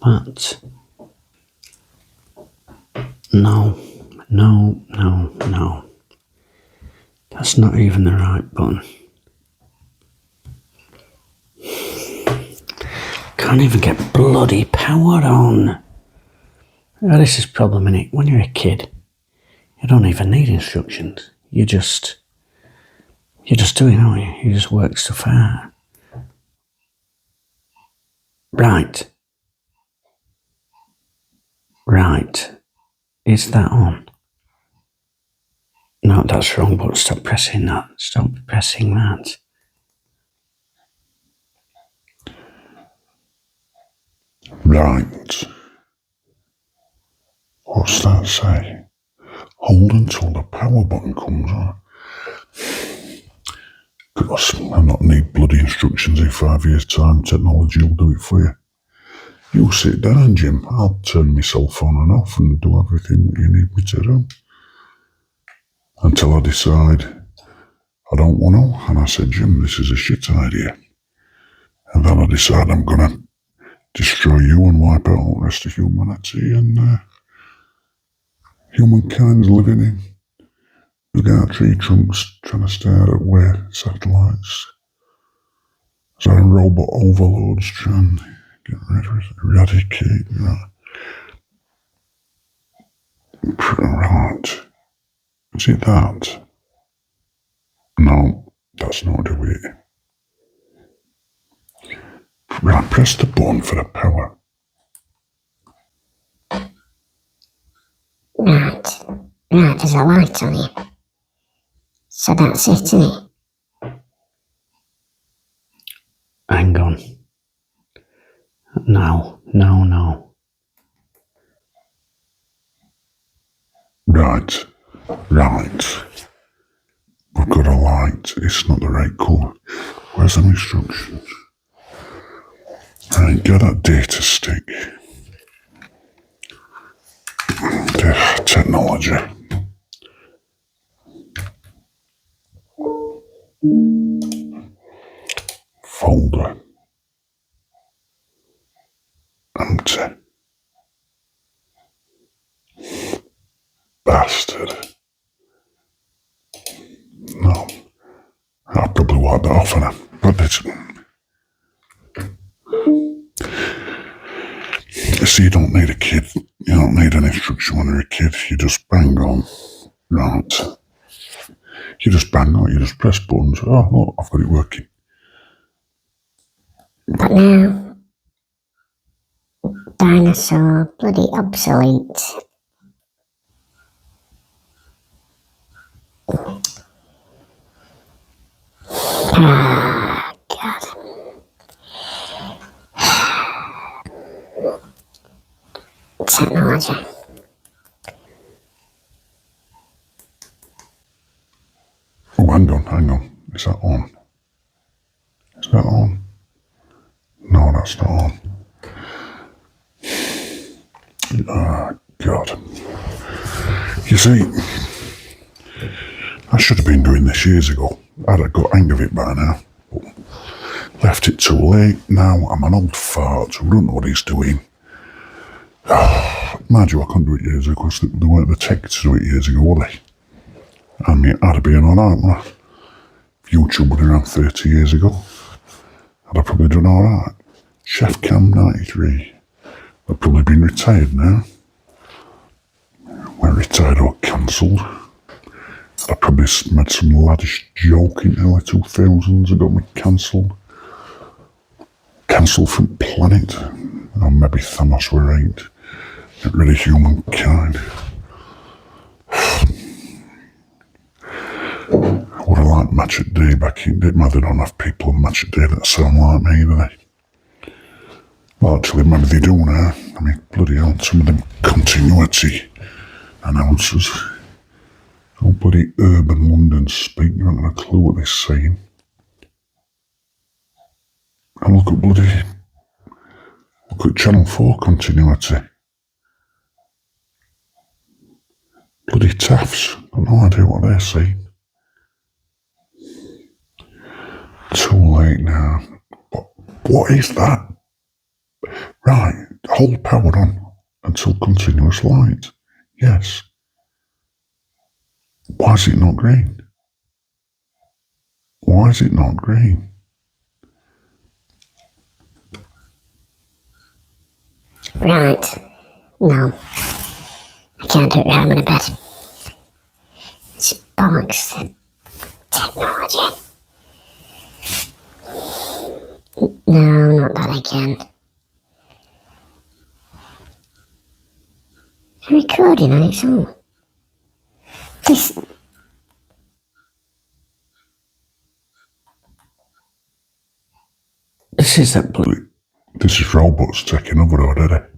But no. That's not even the right button. Can't even get bloody power on. Oh, this is problem, innit? When you're a kid, you don't even need instructions. You just do it, don't you? You just work stuff out. Right. Is that on? No, that's wrong, but stop pressing that. Stop pressing that. Right. What's that say? Hold until the power button comes on. Gosh, I not need bloody instructions in 5 years' time. Technology will do it for you. You sit down, Jim. I'll turn myself on and off and do everything that you need me to do. Until I decide I don't want to. And I said, Jim, this is a shit idea. And then I decide I'm going to destroy you and wipe out all the rest of humanity and humankind's living in without tree trunks trying to stare at where satellites. So robot overloads trying to get rid of it, eradicate that. Right. Is it that? No, that's not it. Right, press the button for the power. Right, there's a light on it. So that's it, isn't it? Hang on. No. Right. We've got a light. It's not the right colour. Where's the instructions? Right, get that data stick. Technology. Folder. Empty. Bastard. No. I'll probably wipe that off now. But it's... So you don't need a kid. You don't need an instruction when you're a kid. You just bang on. Right. You just bang on. You just press buttons. Oh, look, I've got it working. But now, dinosaur, bloody obsolete. Ah, God. Technology. Oh, hang on. Is that on? Is that on? No, that's not on. Oh, God. You see, I should have been doing this years ago. I'd have got hang of it by now. But left it too late. Now I'm an old fart who don't know what he's doing. Mind you, I couldn't do it years ago because they weren't the tech to do it years ago, were they? I mean, I'd have been on out, man. YouTube was around 30 years ago. I'd have probably done alright. Chef Cam 93. I've probably been retired now. We're retired or cancelled. I probably made some laddish joke in the early 2000s that got me cancelled. Cancelled from planet. Or maybe Thanos were right. Get rid of humankind. I would have liked Match at Day back in the day. They don't have people on Match at Day that sound like me, do they? Well, actually, maybe they do now. I mean, bloody hell, some of them continuity announcers. Oh, bloody urban London speak, you haven't got a clue what they're saying. And look at Channel 4 continuity. Bloody Taffs, got no idea what they're saying. Too late now. What is that? Right, hold power on until continuous light. Yes. Why is it not green? Why is it not green? Right. No. I can't do it while I'm in bed. It's bollocks. Technology. No, not that again. It's recording on its own. This... This is that blue. This is robots taking over already.